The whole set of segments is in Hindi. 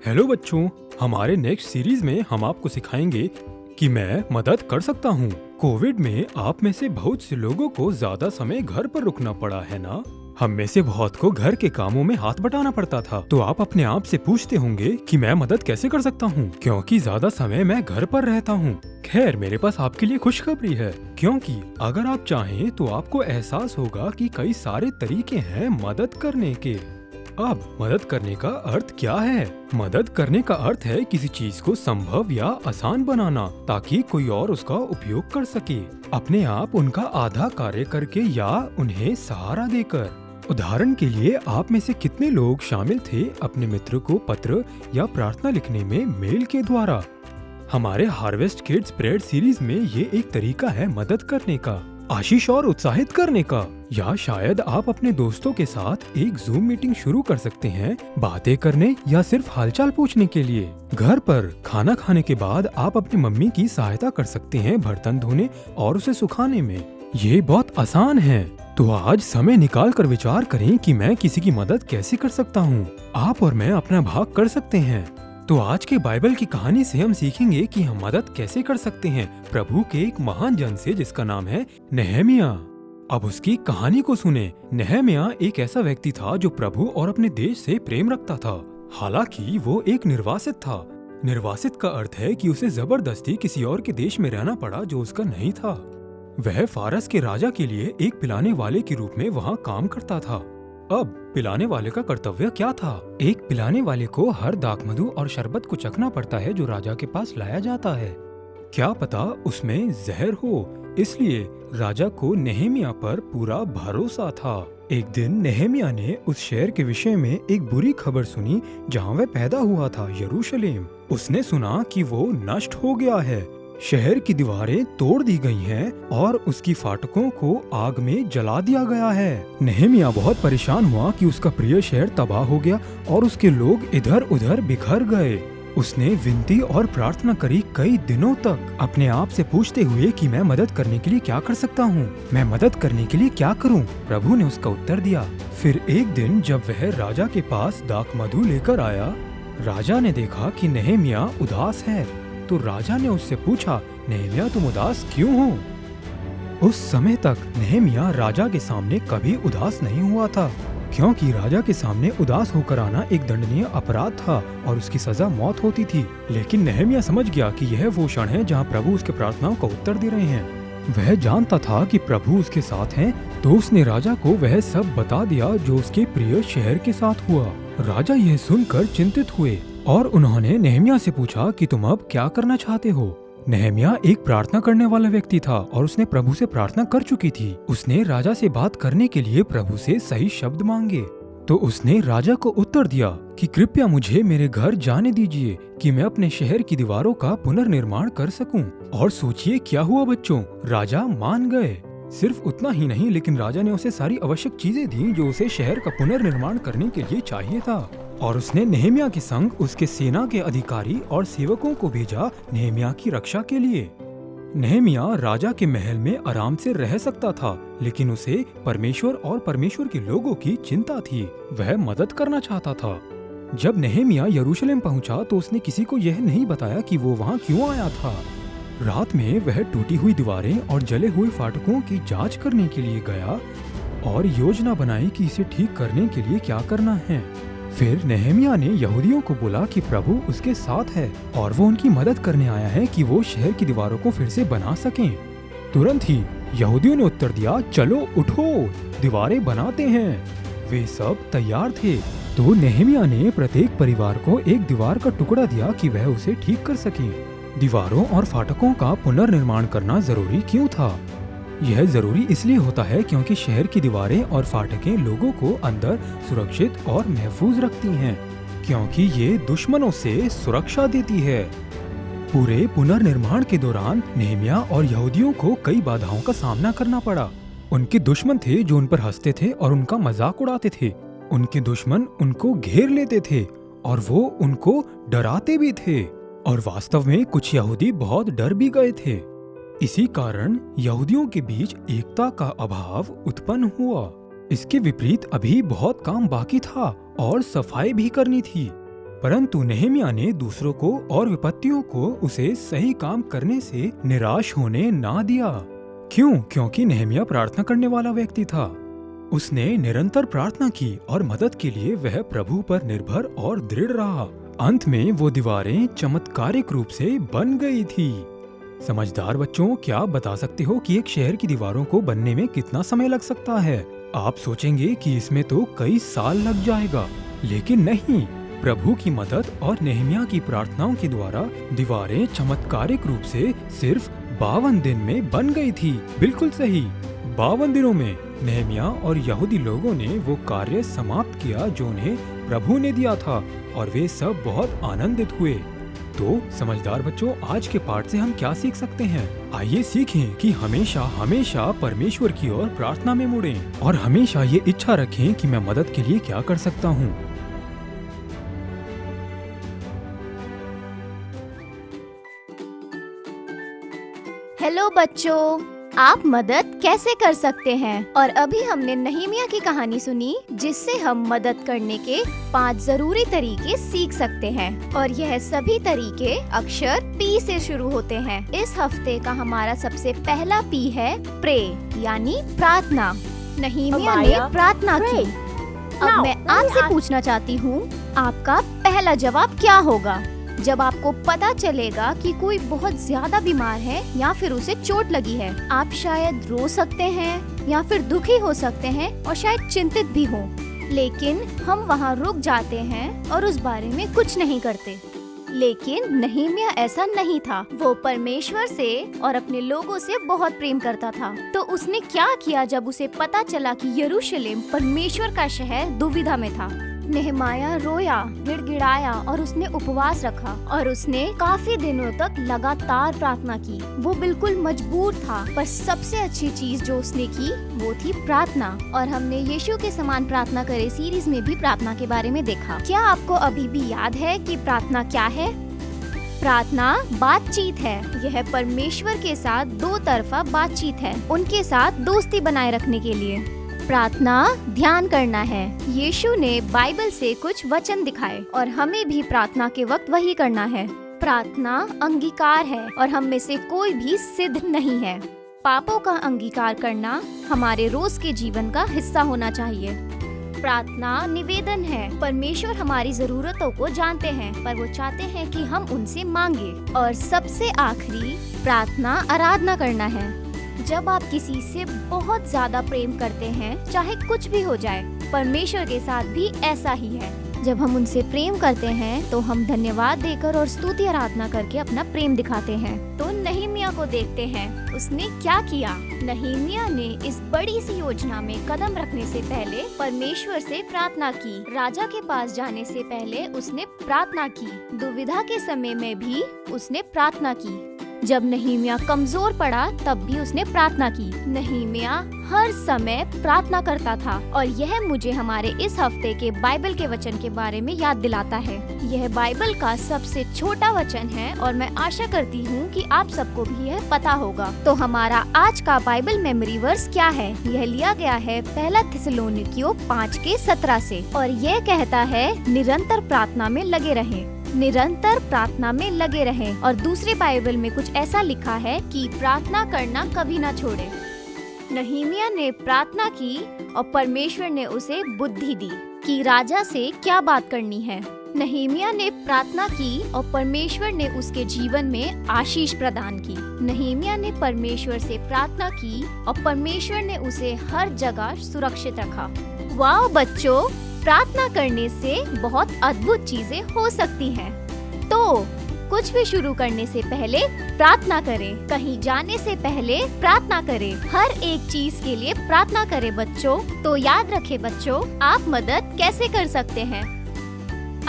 हेलो बच्चों, हमारे नेक्स्ट सीरीज में हम आपको सिखाएंगे कि मैं मदद कर सकता हूँ। कोविड में आप में से बहुत से लोगों को ज्यादा समय घर पर रुकना पड़ा है ना? हम में से बहुत को घर के कामों में हाथ बटाना पड़ता था। तो आप अपने आप से पूछते होंगे कि मैं मदद कैसे कर सकता हूँ, क्योंकि ज्यादा समय मैं घर पर रहता हूँ। खैर, मेरे पास आपके लिए खुशखबरी है, क्योंकि अगर आप चाहें तो आपको एहसास होगा कि कई सारे तरीके हैं मदद करने के। अब मदद करने का अर्थ क्या है? मदद करने का अर्थ है किसी चीज को संभव या आसान बनाना ताकि कोई और उसका उपयोग कर सके, अपने आप उनका आधा कार्य करके या उन्हें सहारा देकर। उदाहरण के लिए, आप में से कितने लोग शामिल थे अपने मित्र को पत्र या प्रार्थना लिखने में मेल के द्वारा? हमारे हार्वेस्ट किड्स प्रेयर सीरीज में ये एक तरीका है मदद करने का, आशीष और उत्साहित करने का। या शायद आप अपने दोस्तों के साथ एक जूम मीटिंग शुरू कर सकते हैं, बातें करने या सिर्फ हालचाल पूछने के लिए। घर पर खाना खाने के बाद आप अपनी मम्मी की सहायता कर सकते हैं बर्तन धोने और उसे सुखाने में। ये बहुत आसान है। तो आज समय निकाल कर विचार करें कि मैं किसी की मदद कैसे कर सकता हूँ। आप और मैं अपना भाग कर सकते हैं। तो आज के बाइबल की कहानी से हम सीखेंगे कि हम मदद कैसे कर सकते हैं प्रभु के एक महान जन से जिसका नाम है नेहमिया। अब उसकी कहानी को सुने। नेहमिया एक ऐसा व्यक्ति था जो प्रभु और अपने देश से प्रेम रखता था। हालांकि वो एक निर्वासित था। निर्वासित का अर्थ है कि उसे जबरदस्ती किसी और के देश में रहना पड़ा जो उसका नहीं था। वह फारस के राजा के लिए एक पिलाने वाले के रूप में वहाँ काम करता था। अब पिलाने वाले का कर्तव्य क्या था? एक पिलाने वाले को हर दाख मधु और शरबत को चखना पड़ता है जो राजा के पास लाया जाता है। क्या पता उसमें जहर हो, इसलिए राजा को नेहमिया पर पूरा भरोसा था। एक दिन नेहमिया ने उस शहर के विषय में एक बुरी खबर सुनी जहाँ वह पैदा हुआ था, यरूशलेम। उसने सुना कि वो नष्ट हो गया है, शहर की दीवारें तोड़ दी गई हैं और उसकी फाटकों को आग में जला दिया गया है। नेहमिया बहुत परेशान हुआ कि उसका प्रिय शहर तबाह हो गया और उसके लोग इधर उधर बिखर गए। उसने विनती और प्रार्थना करी कई दिनों तक, अपने आप से पूछते हुए कि मैं मदद करने के लिए क्या कर सकता हूँ, मैं मदद करने के लिए क्या करूँ। प्रभु ने उसका उत्तर दिया। फिर एक दिन जब वह राजा के पास दाख मधु लेकर आया, राजा ने देखा कि नेहमिया उदास है। तो राजा ने उससे पूछा, नेहमिया तुम उदास क्यों हो? उस समय तक नेहमिया राजा के सामने कभी उदास नहीं हुआ था, क्योंकि राजा के सामने उदास होकर आना एक दंडनीय अपराध था और उसकी सजा मौत होती थी। लेकिन नेहमिया समझ गया कि यह वो क्षण है जहाँ प्रभु उसके प्रार्थनाओं का उत्तर दे रहे हैं। वह जानता था कि प्रभु उसके साथ हैं, तो उसने राजा को वह सब बता दिया जो उसके प्रिय शहर के साथ हुआ। राजा यह सुनकर चिंतित हुए और उन्होंने नेहमिया से पूछा कि तुम अब क्या करना चाहते हो? नेहमिया एक प्रार्थना करने वाला व्यक्ति था और उसने प्रभु से प्रार्थना कर चुकी थी। उसने राजा से बात करने के लिए प्रभु से सही शब्द मांगे। तो उसने राजा को उत्तर दिया कि कृपया मुझे मेरे घर जाने दीजिए कि मैं अपने शहर की दीवारों का पुनर्निर्माण कर सकूं। और सोचिए क्या हुआ बच्चों, राजा मान गए। सिर्फ उतना ही नहीं, लेकिन राजा ने उसे सारी आवश्यक चीजें दी जो उसे शहर का पुनर्निर्माण करने के लिए चाहिए था। और उसने नेहमिया के संग उसके सेना के अधिकारी और सेवकों को भेजा नेहमिया की रक्षा के लिए। नेहमिया राजा के महल में आराम से रह सकता था, लेकिन उसे परमेश्वर और परमेश्वर के लोगों की चिंता थी। वह मदद करना चाहता था। जब नेहमिया यरूशलेम पहुंचा तो उसने किसी को यह नहीं बताया कि वो वहां क्यों आया था। रात में वह टूटी हुई दीवारें और जले हुए फाटकों की जांच करने के लिए गया और योजना बनाई कि इसे ठीक करने के लिए क्या करना है। फिर नेहमिया ने यहूदियों को बोला कि प्रभु उसके साथ है और वो उनकी मदद करने आया है कि वो शहर की दीवारों को फिर से बना सकें। तुरंत ही यहूदियों ने उत्तर दिया, चलो उठो, दीवारें बनाते हैं। वे सब तैयार थे। तो नेहमिया ने प्रत्येक परिवार को एक दीवार का टुकड़ा दिया कि वह उसे ठीक कर सके। दीवारों और फाटकों का पुनर्निर्माण करना जरूरी क्यों था? यह जरूरी इसलिए होता है क्योंकि शहर की दीवारें और फाटकें लोगों को अंदर सुरक्षित और महफूज रखती हैं, क्योंकि ये दुश्मनों से सुरक्षा देती है। पूरे पुनर्निर्माण के दौरान नेहमिया और यहूदियों को कई बाधाओं का सामना करना पड़ा। उनके दुश्मन थे जो उन पर हंसते थे और उनका मजाक उड़ाते थे। उनके दुश्मन उनको घेर लेते थे और वो उनको डराते भी थे। और वास्तव में कुछ यहूदी बहुत डर भी गए थे। इसी कारण यहूदियों के बीच एकता का अभाव उत्पन्न हुआ। इसके विपरीत अभी बहुत काम बाकी था और सफाई भी करनी थी। परंतु नेहेमिया ने दूसरों को और विपत्तियों को उसे सही काम करने से निराश होने ना दिया। क्यों? क्योंकि नेहेमिया प्रार्थना करने वाला व्यक्ति था। उसने निरंतर प्रार्थना की और मदद के लिए वह प्रभु पर निर्भर और दृढ़ रहा। अंत में वो दीवारें चमत्कारिक रूप से बन गई थी। समझदार बच्चों, क्या आप बता सकते हो कि एक शहर की दीवारों को बनने में कितना समय लग सकता है? आप सोचेंगे कि इसमें तो कई साल लग जाएगा, लेकिन नहीं। प्रभु की मदद और नेहेमिया की प्रार्थनाओं के द्वारा दीवारें चमत्कारिक रूप से सिर्फ 52 दिन में बन गई थी। बिल्कुल सही, 52 दिनों में नेहेमिया और यहूदी लोगों ने वो कार्य समाप्त किया जो उन्हें प्रभु ने दिया था, और वे सब बहुत आनंदित हुए। तो समझदार बच्चों, आज के पाठ से हम क्या सीख सकते हैं? आइए सीखें कि हमेशा हमेशा परमेश्वर की ओर प्रार्थना में मुड़ें और हमेशा ये इच्छा रखें कि मैं मदद के लिए क्या कर सकता हूँ। हेलो बच्चों, आप मदद कैसे कर सकते हैं? और अभी हमने नहीमिया की कहानी सुनी, जिससे हम मदद करने के 5 जरूरी तरीके सीख सकते हैं। और यह सभी तरीके अक्षर P से शुरू होते हैं। इस हफ्ते का हमारा सबसे पहला P है प्रे, यानी प्रार्थना। नहीमिया ने प्रार्थना की। अब मैं आपसे पूछना चाहती हूँ, आपका पहला जवाब क्या होगा जब आपको पता चलेगा कि कोई बहुत ज्यादा बीमार है या फिर उसे चोट लगी है? आप शायद रो सकते हैं या फिर दुखी हो सकते हैं और शायद चिंतित भी हो, लेकिन हम वहाँ रुक जाते हैं और उस बारे में कुछ नहीं करते। लेकिन नहीमिया ऐसा नहीं था। वो परमेश्वर से और अपने लोगों से बहुत प्रेम करता था। तो उसने क्या किया जब उसे पता चला कि यरूशलेम परमेश्वर का शहर दुविधा में था? नेहमाया रोया, गिड़गिड़ाया और उसने उपवास रखा और उसने काफी दिनों तक लगातार प्रार्थना की। वो बिल्कुल मजबूर था, पर सबसे अच्छी चीज जो उसने की वो थी प्रार्थना। और हमने यीशु के समान प्रार्थना करे सीरीज में भी प्रार्थना के बारे में देखा। क्या आपको अभी भी याद है कि प्रार्थना क्या है? प्रार्थना बातचीत है। यह परमेश्वर के साथ दो तरफा बातचीत है, उनके साथ दोस्ती बनाए रखने के लिए। प्रार्थना ध्यान करना है। यीशु ने बाइबल से कुछ वचन दिखाए और हमें भी प्रार्थना के वक्त वही करना है। प्रार्थना अंगीकार है और हम में से कोई भी सिद्ध नहीं है। पापों का अंगीकार करना हमारे रोज के जीवन का हिस्सा होना चाहिए। प्रार्थना निवेदन है। परमेश्वर हमारी जरूरतों को जानते हैं, पर वो चाहते हैं कि हम उनसे मांगे। और सबसे आखिरी प्रार्थना आराधना करना है। जब आप किसी से बहुत ज्यादा प्रेम करते हैं, चाहे कुछ भी हो जाए, परमेश्वर के साथ भी ऐसा ही है। जब हम उनसे प्रेम करते हैं तो हम धन्यवाद देकर और स्तुति आराधना करके अपना प्रेम दिखाते हैं। तो नहीमिया को देखते हैं, उसने क्या किया। नहीमिया ने इस बड़ी सी योजना में कदम रखने से पहले परमेश्वर से प्रार्थना की। राजा के पास जाने से पहले उसने प्रार्थना की। दुविधा के समय में भी उसने प्रार्थना की। जब नहीमिया कमजोर पड़ा तब भी उसने प्रार्थना की। नहीमिया हर समय प्रार्थना करता था और यह मुझे हमारे इस हफ्ते के बाइबल के वचन के बारे में याद दिलाता है। यह बाइबल का सबसे छोटा वचन है और मैं आशा करती हूँ कि आप सबको भी यह पता होगा। तो हमारा आज का बाइबल मेमोरी वर्स क्या है? यह लिया गया है 1 थिस्सलुनीकियों 5:17 से और यह कहता है, निरंतर प्रार्थना में लगे रहें। निरंतर प्रार्थना में लगे रहें। और दूसरे बाइबल में कुछ ऐसा लिखा है कि प्रार्थना करना कभी ना छोड़े। नहीमिया ने प्रार्थना की और परमेश्वर ने उसे बुद्धि दी कि राजा से क्या बात करनी है। नहीमिया ने प्रार्थना की और परमेश्वर ने उसके जीवन में आशीष प्रदान की। नहीमिया ने परमेश्वर से प्रार्थना की और परमेश्वर ने उसे हर जगह सुरक्षित रखा। वाह बच्चों, प्रार्थना करने से बहुत अद्भुत चीजें हो सकती हैं। तो कुछ भी शुरू करने से पहले प्रार्थना करें। कहीं जाने से पहले प्रार्थना करें। हर एक चीज के लिए प्रार्थना करें बच्चों। तो याद रखें बच्चों, आप मदद कैसे कर सकते हैं?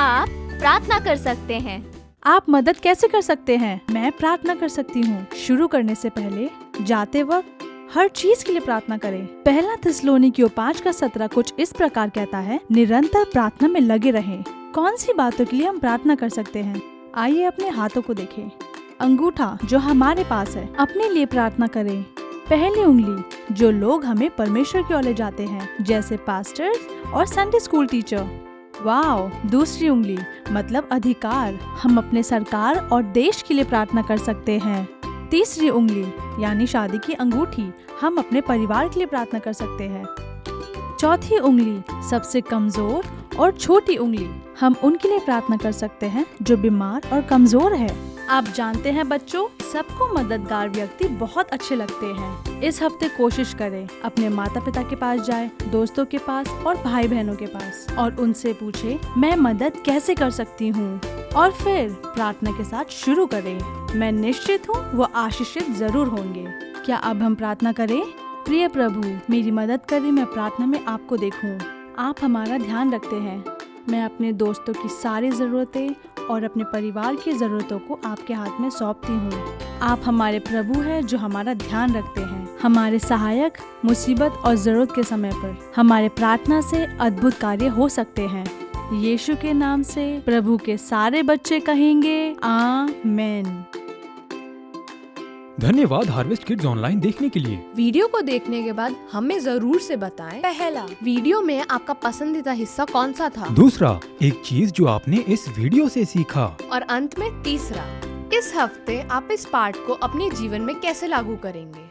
आप प्रार्थना कर सकते हैं। आप मदद कैसे कर सकते हैं? मैं प्रार्थना कर सकती हूँ। शुरू करने से पहले, जाते वक्त, हर चीज के लिए प्रार्थना करें। 1 थिस्सलुनीकियों 5:17 कुछ इस प्रकार कहता है, निरंतर प्रार्थना में लगे रहें। कौन सी बातों के लिए हम प्रार्थना कर सकते हैं? आइए अपने हाथों को देखें। अंगूठा जो हमारे पास है, अपने लिए प्रार्थना करें। पहली उंगली जो लोग हमें परमेश्वर की ओर ले जाते हैं, जैसे पास्टर्स और संडे स्कूल टीचर। वाओ, दूसरी उंगली मतलब अधिकार, हम अपने सरकार और देश के लिए प्रार्थना कर सकते हैं। तीसरी उंगली यानी शादी की अंगूठी, हम अपने परिवार के लिए प्रार्थना कर सकते हैं। चौथी उंगली सबसे कमजोर और छोटी उंगली, हम उनके लिए प्रार्थना कर सकते हैं जो बीमार और कमजोर है। आप जानते हैं बच्चों, सबको मददगार व्यक्ति बहुत अच्छे लगते हैं। इस हफ्ते कोशिश करें, अपने माता पिता के पास जाएं, दोस्तों के पास और भाई बहनों के पास और उनसे पूछें मैं मदद कैसे कर सकती हूँ, और फिर प्रार्थना के साथ शुरू करें। मैं निश्चित हूँ वो आशीषित जरूर होंगे। क्या अब हम प्रार्थना करें? प्रिय प्रभु, मेरी मदद करें, मैं प्रार्थना में आपको देखूं। आप हमारा ध्यान रखते हैं। मैं अपने दोस्तों की सारी ज़रूरतें और अपने परिवार की ज़रूरतों को आपके हाथ में सौंपती हूँ। आप हमारे प्रभु हैं जो हमारा ध्यान रखते हैं, हमारे सहायक मुसीबत और ज़रूरत के समय पर। हमारे प्रार्थना से अद्भुत कार्य हो सकते हैं। यीशु के नाम से प्रभु के सारे बच्चे कहेंगे आमीन। धन्यवाद हार्वेस्ट किड्स ऑनलाइन देखने के लिए। वीडियो को देखने के बाद हमें जरूर से बताएं, पहला, वीडियो में आपका पसंदीदा हिस्सा कौन सा था, दूसरा, एक चीज जो आपने इस वीडियो से सीखा, और अंत में तीसरा, इस हफ्ते आप इस पाठ को अपने जीवन में कैसे लागू करेंगे।